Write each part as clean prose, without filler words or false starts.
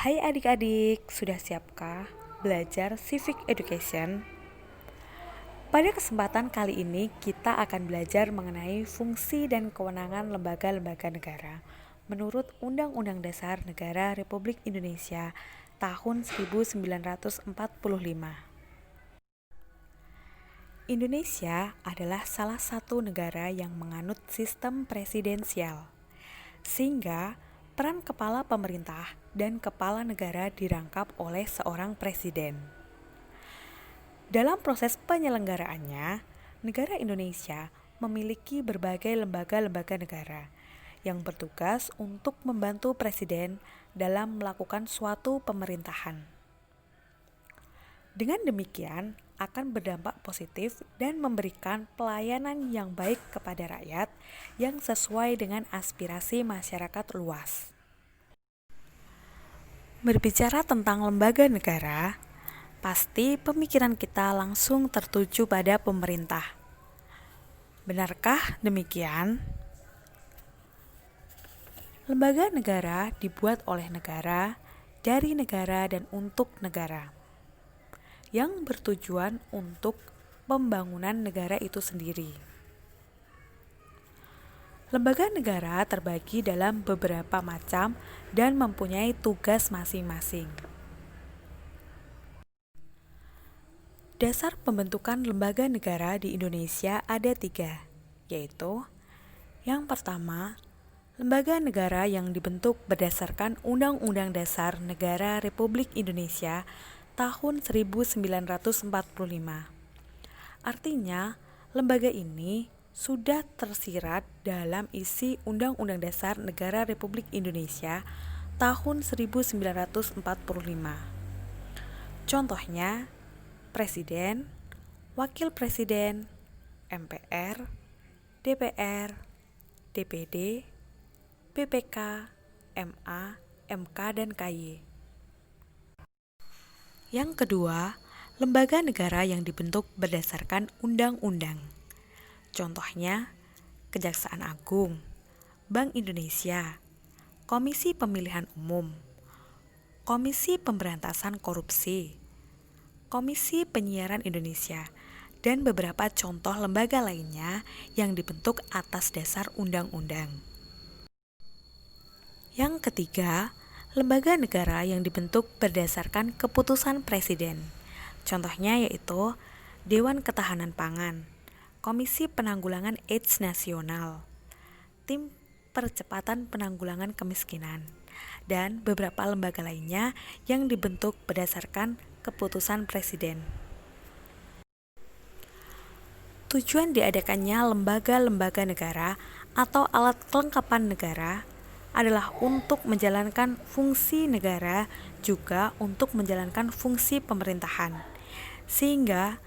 Hai adik-adik, sudah siapkah belajar civic education? Pada kesempatan kali ini kita akan belajar mengenai fungsi dan kewenangan lembaga-lembaga negara menurut Undang-Undang Dasar Negara Republik Indonesia tahun 1945. Indonesia adalah salah satu negara yang menganut sistem presidensial, sehingga peran kepala pemerintah dan kepala negara dirangkap oleh seorang presiden. Dalam proses penyelenggaraannya, negara Indonesia memiliki berbagai lembaga-lembaga negara yang bertugas untuk membantu presiden dalam melakukan suatu pemerintahan. Dengan demikian, akan berdampak positif dan memberikan pelayanan yang baik kepada rakyat yang sesuai dengan aspirasi masyarakat luas. Berbicara tentang lembaga negara, pasti pemikiran kita langsung tertuju pada pemerintah. Benarkah demikian? Lembaga negara dibuat oleh negara, dari negara dan untuk negara, yang bertujuan untuk pembangunan negara itu sendiri. Lembaga negara terbagi dalam beberapa macam dan mempunyai tugas masing-masing. Dasar pembentukan lembaga negara di Indonesia ada 3, yaitu yang pertama, lembaga negara yang dibentuk berdasarkan Undang-Undang Dasar Negara Republik Indonesia tahun 1945. Artinya, lembaga ini sudah tersirat dalam isi Undang-Undang Dasar Negara Republik Indonesia tahun 1945. Contohnya, Presiden, Wakil Presiden, MPR, DPR, DPD, BPK, MA, MK, dan KY. Yang kedua, lembaga negara yang dibentuk berdasarkan undang-undang. Contohnya, Kejaksaan Agung, Bank Indonesia, Komisi Pemilihan Umum, Komisi Pemberantasan Korupsi, Komisi Penyiaran Indonesia, dan beberapa contoh lembaga lainnya yang dibentuk atas dasar undang-undang. Yang ketiga, lembaga negara yang dibentuk berdasarkan keputusan presiden. Contohnya yaitu Dewan Ketahanan Pangan, Komisi Penanggulangan AIDS Nasional, Tim Percepatan Penanggulangan Kemiskinan, dan beberapa lembaga lainnya yang dibentuk berdasarkan keputusan presiden. Tujuan diadakannya lembaga-lembaga negara atau alat kelengkapan negara adalah untuk menjalankan fungsi negara, juga untuk menjalankan fungsi pemerintahan, sehingga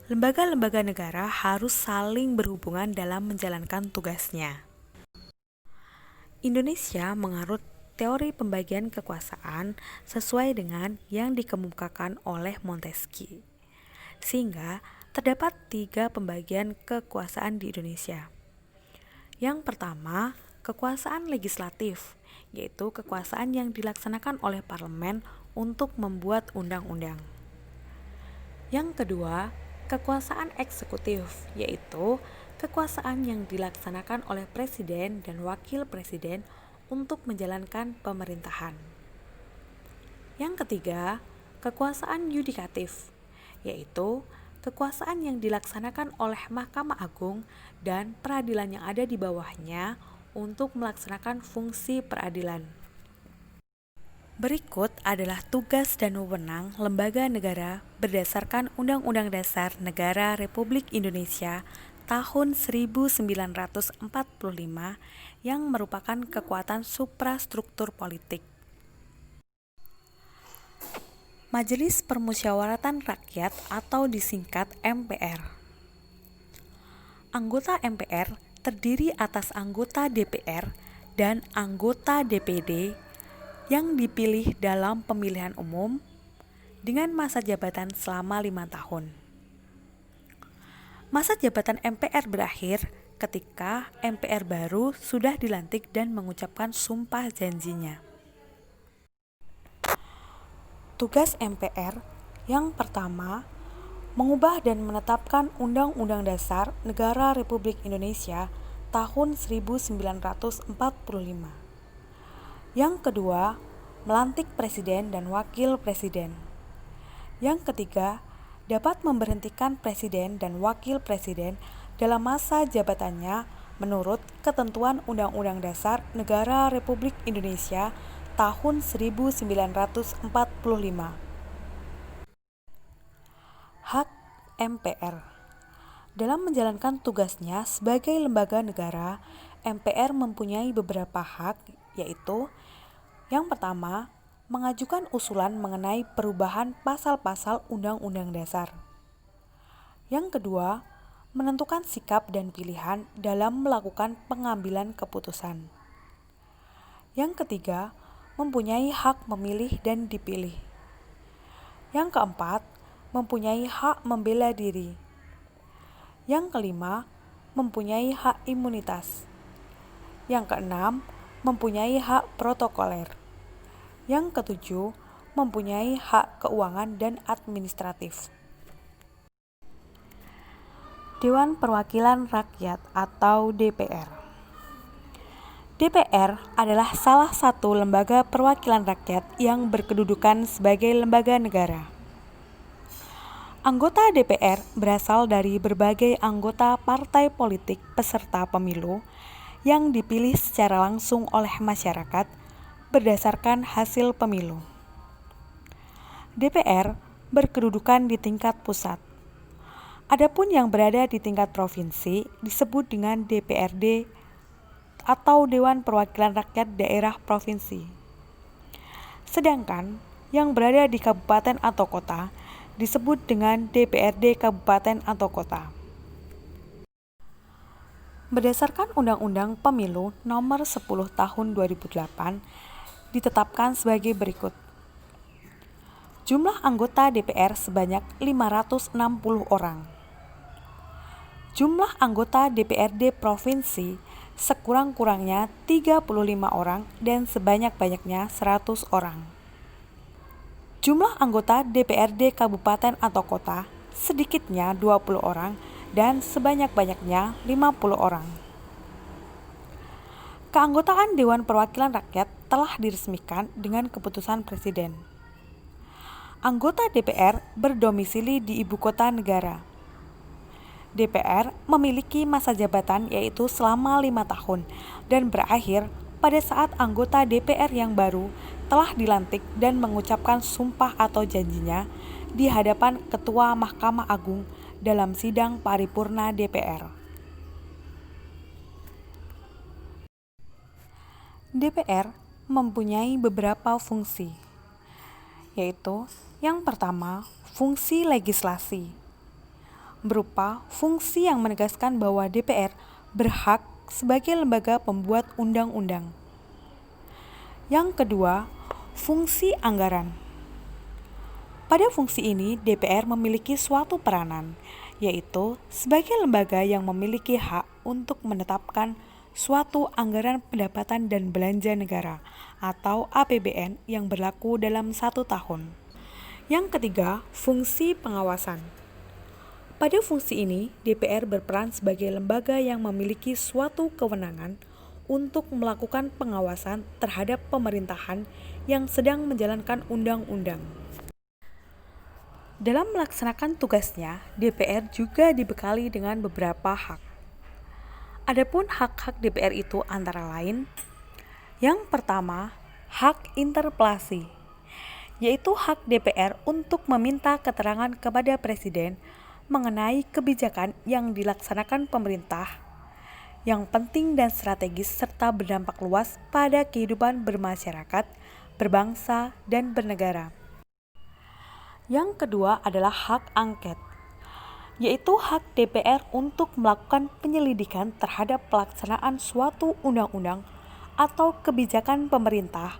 lembaga-lembaga negara harus saling berhubungan dalam menjalankan tugasnya. Indonesia menganut teori pembagian kekuasaan sesuai dengan yang dikemukakan oleh Montesquieu, sehingga terdapat 3 pembagian kekuasaan di Indonesia. Yang pertama, kekuasaan legislatif, yaitu kekuasaan yang dilaksanakan oleh parlemen untuk membuat undang-undang. Yang kedua, kekuasaan eksekutif, yaitu kekuasaan yang dilaksanakan oleh presiden dan wakil presiden untuk menjalankan pemerintahan. Yang ketiga, kekuasaan yudikatif, yaitu kekuasaan yang dilaksanakan oleh Mahkamah Agung dan peradilan yang ada di bawahnya untuk melaksanakan fungsi peradilan. Berikut adalah tugas dan wewenang lembaga negara berdasarkan Undang-Undang Dasar Negara Republik Indonesia tahun 1945 yang merupakan kekuatan suprastruktur politik. Majelis Permusyawaratan Rakyat atau disingkat MPR. Anggota MPR terdiri atas anggota DPR dan anggota DPD yang dipilih dalam pemilihan umum dengan masa jabatan selama 5 tahun. Masa jabatan MPR berakhir ketika MPR baru sudah dilantik dan mengucapkan sumpah janjinya. Tugas MPR yang pertama, mengubah dan menetapkan Undang-Undang Dasar Negara Republik Indonesia tahun 1945. Yang kedua, melantik presiden dan wakil presiden. Yang ketiga, dapat memberhentikan presiden dan wakil presiden dalam masa jabatannya menurut ketentuan Undang-Undang Dasar Negara Republik Indonesia tahun 1945. Hak MPR. Dalam menjalankan tugasnya sebagai lembaga negara, MPR mempunyai beberapa hak, yaitu yang pertama, mengajukan usulan mengenai perubahan pasal-pasal Undang-Undang Dasar. Yang kedua, menentukan sikap dan pilihan dalam melakukan pengambilan keputusan. Yang ketiga, mempunyai hak memilih dan dipilih. Yang keempat, mempunyai hak membela diri. Yang kelima, mempunyai hak imunitas. Yang keenam, mempunyai hak protokoler. Yang ketujuh, mempunyai hak keuangan dan administratif. Dewan Perwakilan Rakyat atau DPR. DPR adalah salah satu lembaga perwakilan rakyat yang berkedudukan sebagai lembaga negara. Anggota DPR berasal dari berbagai anggota partai politik peserta pemilu yang dipilih secara langsung oleh masyarakat berdasarkan hasil pemilu. DPR berkedudukan di tingkat pusat. Adapun yang berada di tingkat provinsi disebut dengan DPRD atau Dewan Perwakilan Rakyat Daerah Provinsi. Sedangkan yang berada di kabupaten atau kota disebut dengan DPRD Kabupaten atau Kota. Berdasarkan Undang-Undang Pemilu Nomor 10 Tahun 2008 ditetapkan sebagai berikut. Jumlah anggota DPR sebanyak 560 orang. Jumlah anggota DPRD Provinsi sekurang-kurangnya 35 orang dan sebanyak-banyaknya 100 orang. Jumlah anggota DPRD Kabupaten atau Kota sedikitnya 20 orang dan sebanyak-banyaknya 50 orang. Keanggotaan Dewan Perwakilan Rakyat telah diresmikan dengan keputusan Presiden. Anggota DPR berdomisili di ibu kota negara. DPR memiliki masa jabatan yaitu selama 5 tahun dan berakhir pada saat anggota DPR yang baru telah dilantik dan mengucapkan sumpah atau janjinya di hadapan Ketua Mahkamah Agung dalam sidang paripurna DPR. DPR mempunyai beberapa fungsi, yaitu yang pertama, fungsi legislasi, berupa fungsi yang menegaskan bahwa DPR berhak sebagai lembaga pembuat undang-undang. Yang kedua, fungsi anggaran. Pada fungsi ini, DPR memiliki suatu peranan, yaitu sebagai lembaga yang memiliki hak untuk menetapkan suatu anggaran pendapatan dan belanja negara atau APBN yang berlaku dalam 1 tahun. Yang ketiga, fungsi pengawasan. Pada fungsi ini, DPR berperan sebagai lembaga yang memiliki suatu kewenangan untuk melakukan pengawasan terhadap pemerintahan yang sedang menjalankan undang-undang. Dalam melaksanakan tugasnya, DPR juga dibekali dengan beberapa hak. Adapun hak-hak DPR itu antara lain, yang pertama, hak interpelasi, yaitu hak DPR untuk meminta keterangan kepada Presiden mengenai kebijakan yang dilaksanakan pemerintah yang penting dan strategis serta berdampak luas pada kehidupan bermasyarakat, berbangsa, dan bernegara. Yang kedua adalah hak angket, yaitu hak DPR untuk melakukan penyelidikan terhadap pelaksanaan suatu undang-undang atau kebijakan pemerintah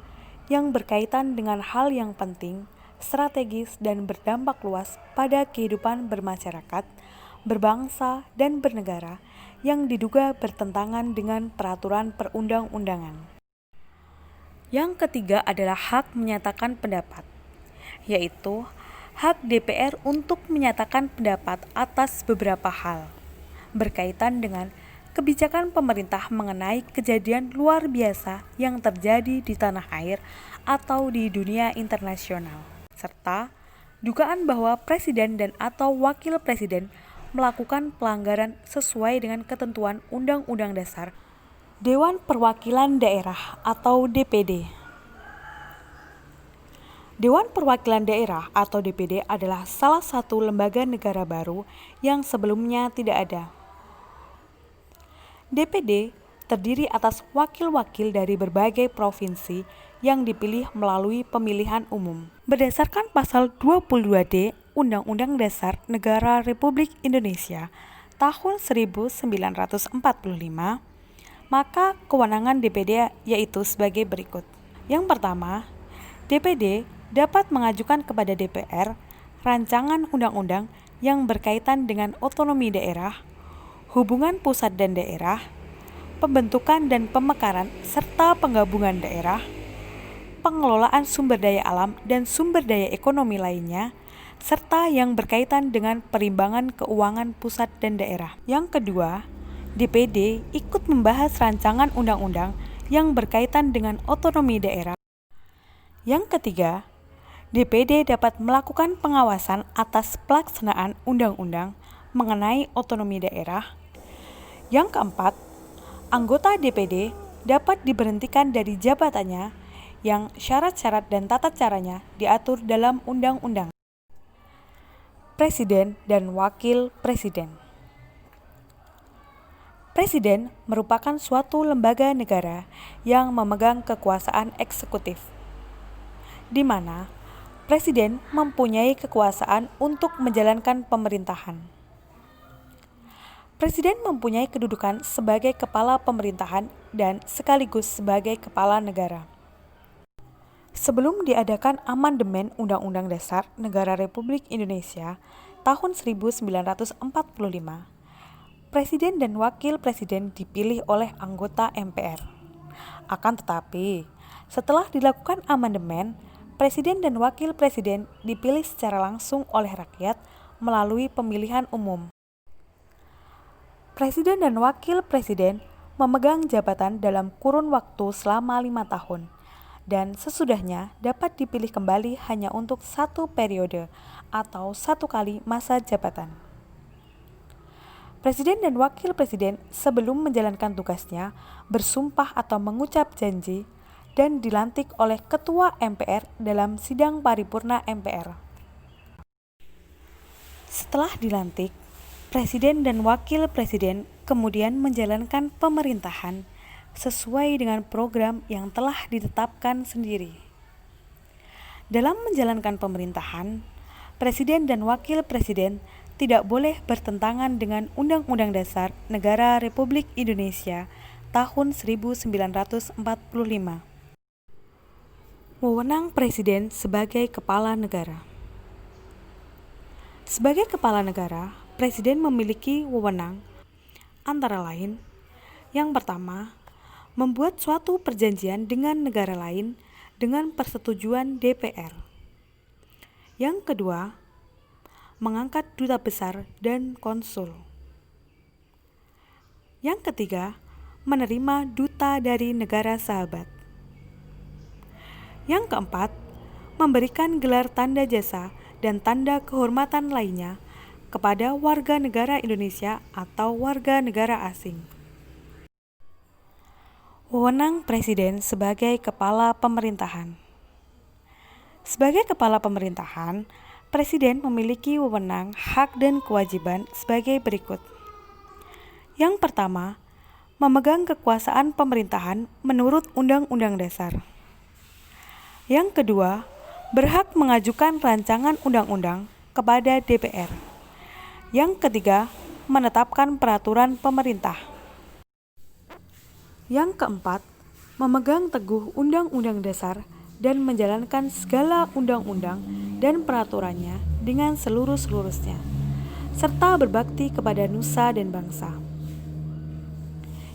yang berkaitan dengan hal yang penting, strategis, dan berdampak luas pada kehidupan bermasyarakat, berbangsa, dan bernegara yang diduga bertentangan dengan peraturan perundang-undangan. Yang ketiga adalah hak menyatakan pendapat, yaitu hak DPR untuk menyatakan pendapat atas beberapa hal berkaitan dengan kebijakan pemerintah mengenai kejadian luar biasa yang terjadi di tanah air atau di dunia internasional, serta dugaan bahwa presiden dan atau wakil presiden melakukan pelanggaran sesuai dengan ketentuan Undang-Undang Dasar Dewan Perwakilan Daerah atau DPD. Dewan Perwakilan Daerah atau DPD adalah salah satu lembaga negara baru yang sebelumnya tidak ada. DPD terdiri atas wakil-wakil dari berbagai provinsi yang dipilih melalui pemilihan umum. Berdasarkan pasal 22D Undang-Undang Dasar Negara Republik Indonesia tahun 1945, maka kewenangan DPD yaitu sebagai berikut. Yang pertama, DPD dapat mengajukan kepada DPR rancangan undang-undang yang berkaitan dengan otonomi daerah, hubungan pusat dan daerah, pembentukan dan pemekaran serta penggabungan daerah, pengelolaan sumber daya alam dan sumber daya ekonomi lainnya, serta yang berkaitan dengan perimbangan keuangan pusat dan daerah. Yang kedua, DPD ikut membahas rancangan undang-undang yang berkaitan dengan otonomi daerah. Yang ketiga, DPD dapat melakukan pengawasan atas pelaksanaan undang-undang mengenai otonomi daerah. Yang keempat, anggota DPD dapat diberhentikan dari jabatannya yang syarat-syarat dan tata caranya diatur dalam undang-undang. Presiden dan Wakil Presiden. Presiden merupakan suatu lembaga negara yang memegang kekuasaan eksekutif, di mana Presiden mempunyai kekuasaan untuk menjalankan pemerintahan. Presiden mempunyai kedudukan sebagai kepala pemerintahan dan sekaligus sebagai kepala negara. Sebelum diadakan amandemen Undang-Undang Dasar Negara Republik Indonesia tahun 1945, Presiden dan Wakil Presiden dipilih oleh anggota MPR. Akan tetapi, setelah dilakukan amandemen, Presiden dan Wakil Presiden dipilih secara langsung oleh rakyat melalui pemilihan umum. Presiden dan Wakil Presiden memegang jabatan dalam kurun waktu selama 5 tahun, dan sesudahnya dapat dipilih kembali hanya untuk 1 periode atau 1 kali masa jabatan. Presiden dan Wakil Presiden sebelum menjalankan tugasnya bersumpah atau mengucap janji dan dilantik oleh Ketua MPR dalam sidang paripurna MPR. Setelah dilantik, Presiden dan Wakil Presiden kemudian menjalankan pemerintahan sesuai dengan program yang telah ditetapkan sendiri. Dalam menjalankan pemerintahan, Presiden dan Wakil Presiden tidak boleh bertentangan dengan Undang-Undang Dasar Negara Republik Indonesia tahun 1945. Wewenang Presiden sebagai Kepala Negara. Sebagai Kepala Negara, Presiden memiliki wewenang antara lain: yang pertama, membuat suatu perjanjian dengan negara lain dengan persetujuan DPR. Yang kedua, mengangkat duta besar dan konsul. Yang ketiga, menerima duta dari negara sahabat. Yang keempat, memberikan gelar tanda jasa dan tanda kehormatan lainnya kepada warga negara Indonesia atau warga negara asing. Wewenang Presiden sebagai Kepala Pemerintahan. Sebagai Kepala Pemerintahan, Presiden memiliki wewenang, hak, dan kewajiban sebagai berikut. Yang pertama, memegang kekuasaan pemerintahan menurut Undang-Undang Dasar. Yang kedua, berhak mengajukan rancangan undang-undang kepada DPR. Yang ketiga, menetapkan peraturan pemerintah. Yang keempat, memegang teguh Undang-Undang Dasar dan menjalankan segala undang-undang dan peraturannya dengan seluruh-seluruhnya, serta berbakti kepada nusa dan bangsa.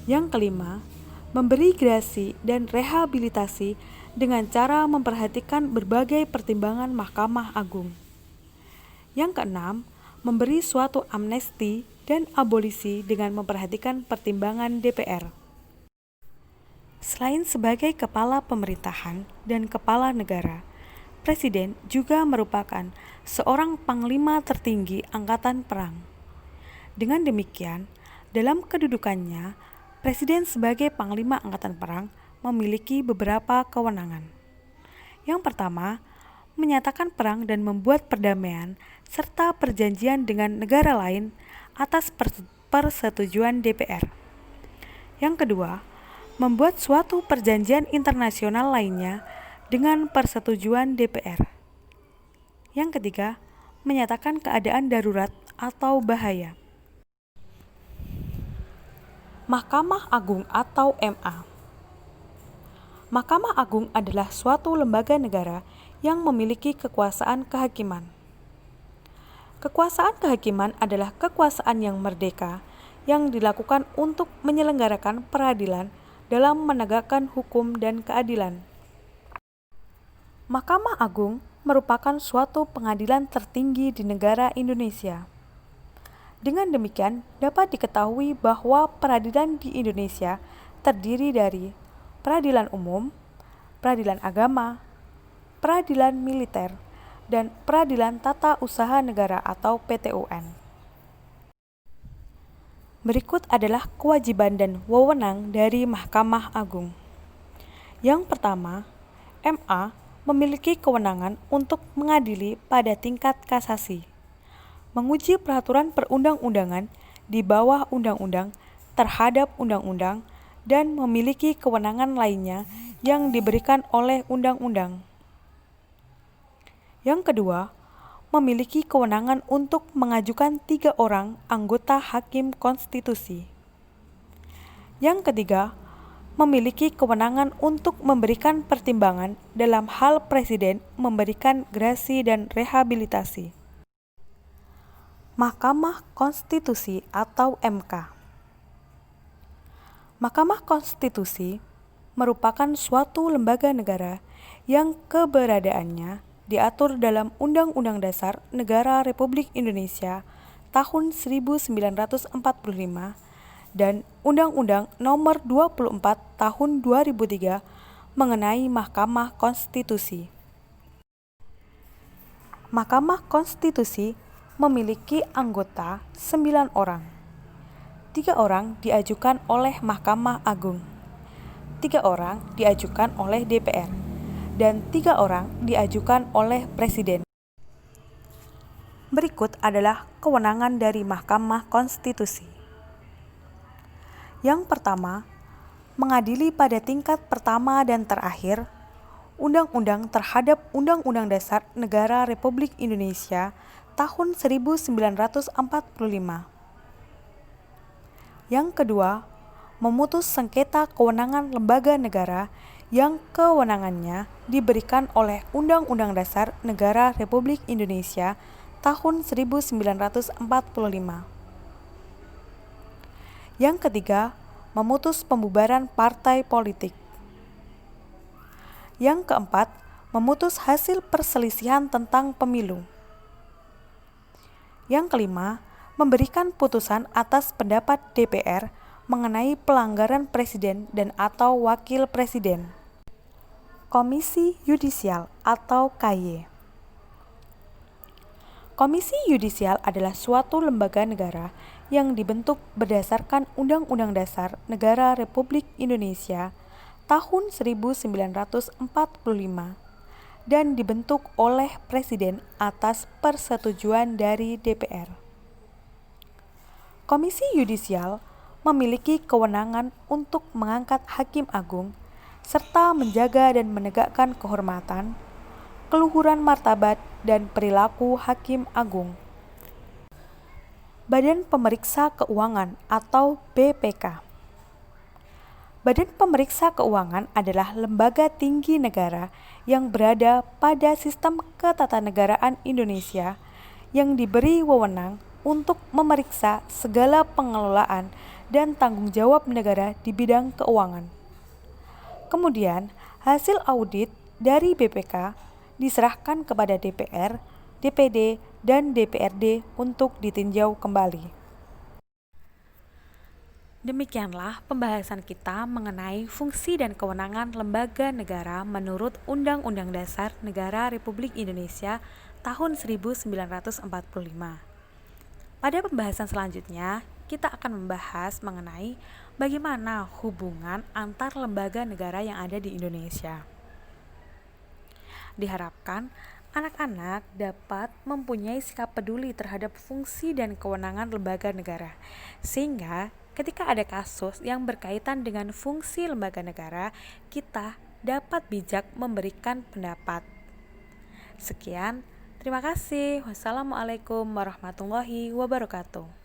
Yang kelima, memberi gerasi dan rehabilitasi dengan cara memperhatikan berbagai pertimbangan Mahkamah Agung. Yang keenam, memberi suatu amnesti dan abolisi dengan memperhatikan pertimbangan DPR. Selain sebagai kepala pemerintahan dan kepala negara, Presiden juga merupakan seorang panglima tertinggi angkatan perang. Dengan demikian, dalam kedudukannya, Presiden sebagai panglima angkatan perang memiliki beberapa kewenangan. Yang pertama, menyatakan perang dan membuat perdamaian serta perjanjian dengan negara lain atas persetujuan DPR. Yang kedua, membuat suatu perjanjian internasional lainnya dengan persetujuan DPR. Yang ketiga, menyatakan keadaan darurat atau bahaya. Mahkamah Agung atau MA. Mahkamah Agung adalah suatu lembaga negara yang memiliki kekuasaan kehakiman. Kekuasaan kehakiman adalah kekuasaan yang merdeka yang dilakukan untuk menyelenggarakan peradilan dalam menegakkan hukum dan keadilan. Mahkamah Agung merupakan suatu pengadilan tertinggi di negara Indonesia. Dengan demikian, dapat diketahui bahwa peradilan di Indonesia terdiri dari peradilan umum, peradilan agama, peradilan militer, dan peradilan tata usaha negara atau PTUN. Berikut adalah kewajiban dan wewenang dari Mahkamah Agung. Yang pertama, MA memiliki kewenangan untuk mengadili pada tingkat kasasi, menguji peraturan perundang-undangan di bawah undang-undang terhadap undang-undang, dan memiliki kewenangan lainnya yang diberikan oleh undang-undang. Yang kedua, memiliki kewenangan untuk mengajukan 3 orang anggota Hakim Konstitusi. Yang ketiga, memiliki kewenangan untuk memberikan pertimbangan dalam hal Presiden memberikan grasi dan rehabilitasi. Mahkamah Konstitusi atau MK. Mahkamah Konstitusi merupakan suatu lembaga negara yang keberadaannya diatur dalam Undang-Undang Dasar Negara Republik Indonesia tahun 1945 dan Undang-Undang Nomor 24 Tahun 2003 mengenai Mahkamah Konstitusi. Mahkamah Konstitusi memiliki anggota 9 orang. 3 orang diajukan oleh Mahkamah Agung, 3 orang diajukan oleh DPR, dan 3 orang diajukan oleh Presiden. Berikut adalah kewenangan dari Mahkamah Konstitusi. Yang pertama, mengadili pada tingkat pertama dan terakhir undang-undang terhadap Undang-Undang Dasar Negara Republik Indonesia tahun 1945. Yang kedua, memutus sengketa kewenangan lembaga negara yang kewenangannya diberikan oleh Undang-Undang Dasar Negara Republik Indonesia tahun 1945. Yang ketiga, memutus pembubaran partai politik. Yang keempat, memutus hasil perselisihan tentang pemilu. Yang kelima, memberikan putusan atas pendapat DPR mengenai pelanggaran presiden dan atau wakil presiden. Komisi Yudisial atau KY. Komisi Yudisial adalah suatu lembaga negara yang dibentuk berdasarkan Undang-Undang Dasar Negara Republik Indonesia tahun 1945 dan dibentuk oleh Presiden atas persetujuan dari DPR. Komisi Yudisial memiliki kewenangan untuk mengangkat Hakim Agung serta menjaga dan menegakkan kehormatan, keluhuran martabat, dan perilaku Hakim Agung. Badan Pemeriksa Keuangan atau BPK. Badan Pemeriksa Keuangan adalah lembaga tinggi negara yang berada pada sistem ketatanegaraan Indonesia yang diberi wewenang untuk memeriksa segala pengelolaan dan tanggung jawab negara di bidang keuangan. Kemudian, Hasil audit dari BPK diserahkan kepada DPR, DPD, dan DPRD untuk ditinjau kembali. Demikianlah pembahasan kita mengenai fungsi dan kewenangan lembaga negara menurut Undang-Undang Dasar Negara Republik Indonesia tahun 1945. Pada pembahasan selanjutnya, kita akan membahas mengenai bagaimana hubungan antar lembaga negara yang ada di Indonesia. Diharapkan anak-anak dapat mempunyai sikap peduli terhadap fungsi dan kewenangan lembaga negara, sehingga ketika ada kasus yang berkaitan dengan fungsi lembaga negara, kita dapat bijak memberikan pendapat. Sekian, terima kasih. Wassalamualaikum warahmatullahi wabarakatuh.